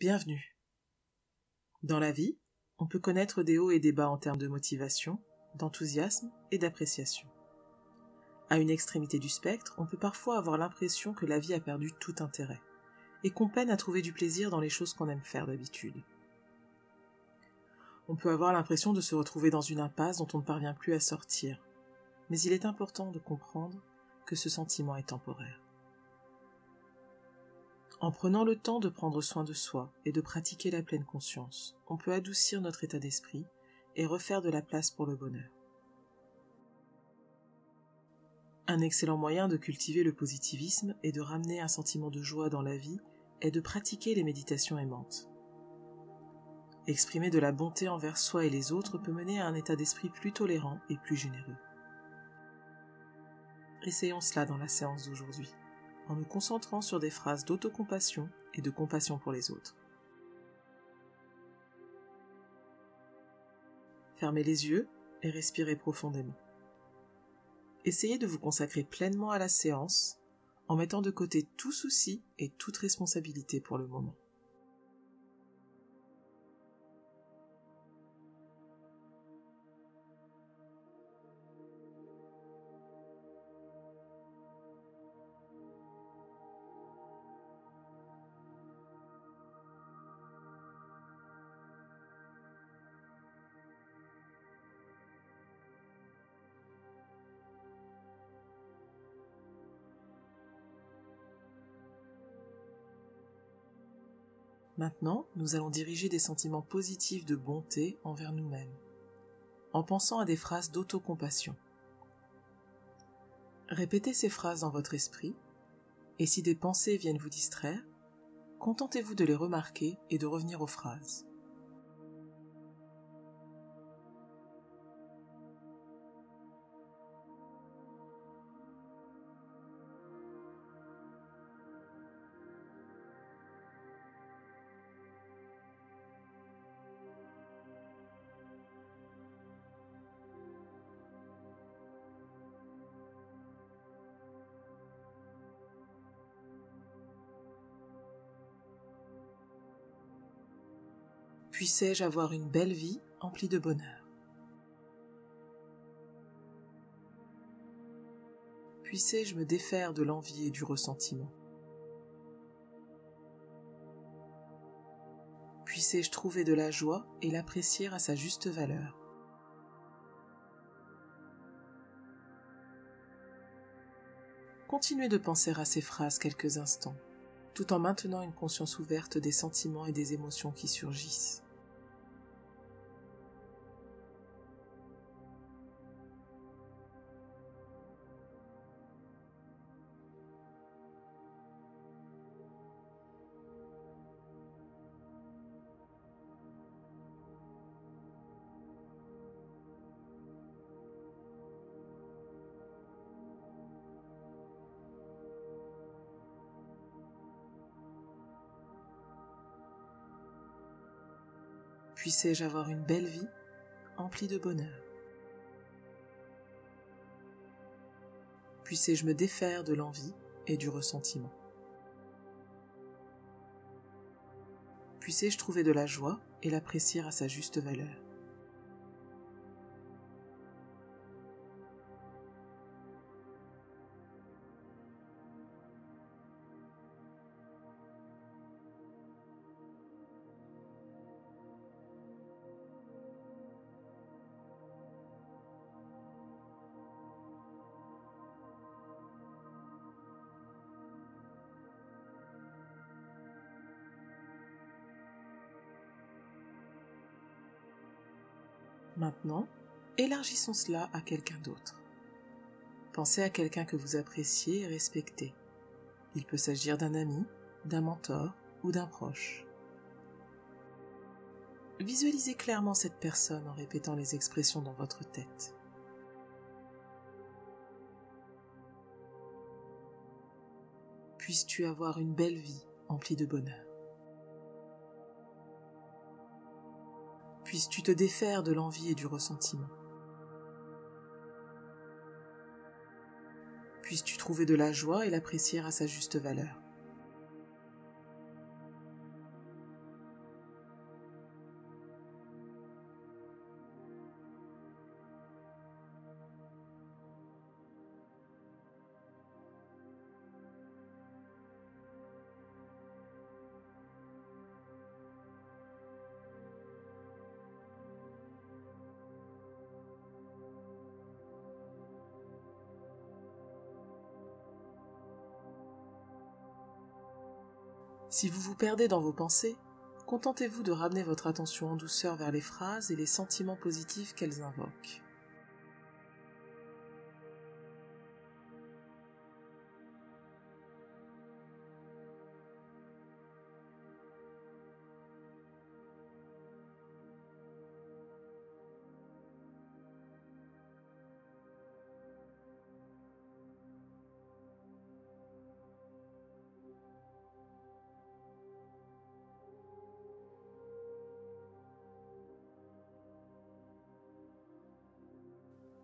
Bienvenue. Dans la vie, on peut connaître des hauts et des bas en termes de motivation, d'enthousiasme et d'appréciation. À une extrémité du spectre, on peut parfois avoir l'impression que la vie a perdu tout intérêt, et qu'on peine à trouver du plaisir dans les choses qu'on aime faire d'habitude. On peut avoir l'impression de se retrouver dans une impasse dont on ne parvient plus à sortir, mais il est important de comprendre que ce sentiment est temporaire. En prenant le temps de prendre soin de soi et de pratiquer la pleine conscience, on peut adoucir notre état d'esprit et refaire de la place pour le bonheur. Un excellent moyen de cultiver le positivisme et de ramener un sentiment de joie dans la vie est de pratiquer les méditations aimantes. Exprimer de la bonté envers soi et les autres peut mener à un état d'esprit plus tolérant et plus généreux. Essayons cela dans la séance d'aujourd'hui, en nous concentrant sur des phrases d'autocompassion et de compassion pour les autres. Fermez les yeux et respirez profondément. Essayez de vous consacrer pleinement à la séance en mettant de côté tout souci et toute responsabilité pour le moment. Maintenant, nous allons diriger des sentiments positifs de bonté envers nous-mêmes, en pensant à des phrases d'autocompassion. Répétez ces phrases dans votre esprit, et si des pensées viennent vous distraire, contentez-vous de les remarquer et de revenir aux phrases. Puissais-je avoir une belle vie emplie de bonheur. Puissais-je me défaire de l'envie et du ressentiment. Puissais-je trouver de la joie et l'apprécier à sa juste valeur. Continuez de penser à ces phrases quelques instants, tout en maintenant une conscience ouverte des sentiments et des émotions qui surgissent. Puissais-je avoir une belle vie emplie de bonheur. Puissais-je me défaire de l'envie et du ressentiment. Puissais-je trouver de la joie et l'apprécier à sa juste valeur. Maintenant, élargissons cela à quelqu'un d'autre. Pensez à quelqu'un que vous appréciez et respectez. Il peut s'agir d'un ami, d'un mentor ou d'un proche. Visualisez clairement cette personne en répétant les expressions dans votre tête. Puisses-tu avoir une belle vie emplie de bonheur. Puisses-tu te défaire de l'envie et du ressentiment. Puisses-tu trouver de la joie et l'apprécier à sa juste valeur. Si vous vous perdez dans vos pensées, contentez-vous de ramener votre attention en douceur vers les phrases et les sentiments positifs qu'elles invoquent.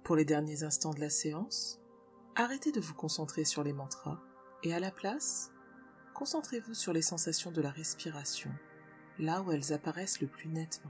Pour les derniers instants de la séance, arrêtez de vous concentrer sur les mantras et à la place, concentrez-vous sur les sensations de la respiration, là où elles apparaissent le plus nettement.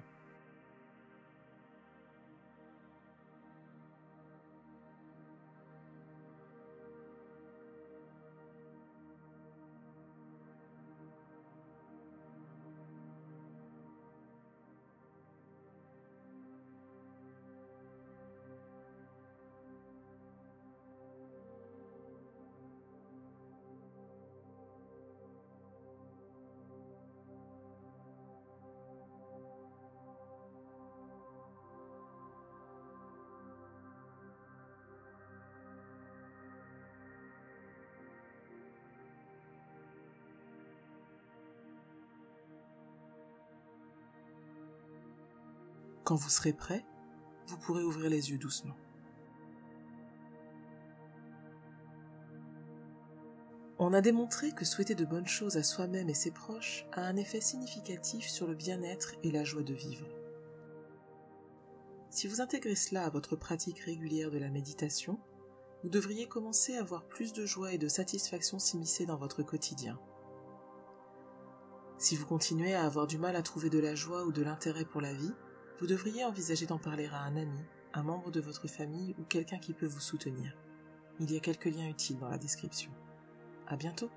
Quand vous serez prêt, vous pourrez ouvrir les yeux doucement. On a démontré que souhaiter de bonnes choses à soi-même et ses proches a un effet significatif sur le bien-être et la joie de vivre. Si vous intégrez cela à votre pratique régulière de la méditation, vous devriez commencer à avoir plus de joie et de satisfaction s'immiscer dans votre quotidien. Si vous continuez à avoir du mal à trouver de la joie ou de l'intérêt pour la vie, vous devriez envisager d'en parler à un ami, un membre de votre famille ou quelqu'un qui peut vous soutenir. Il y a quelques liens utiles dans la description. À bientôt!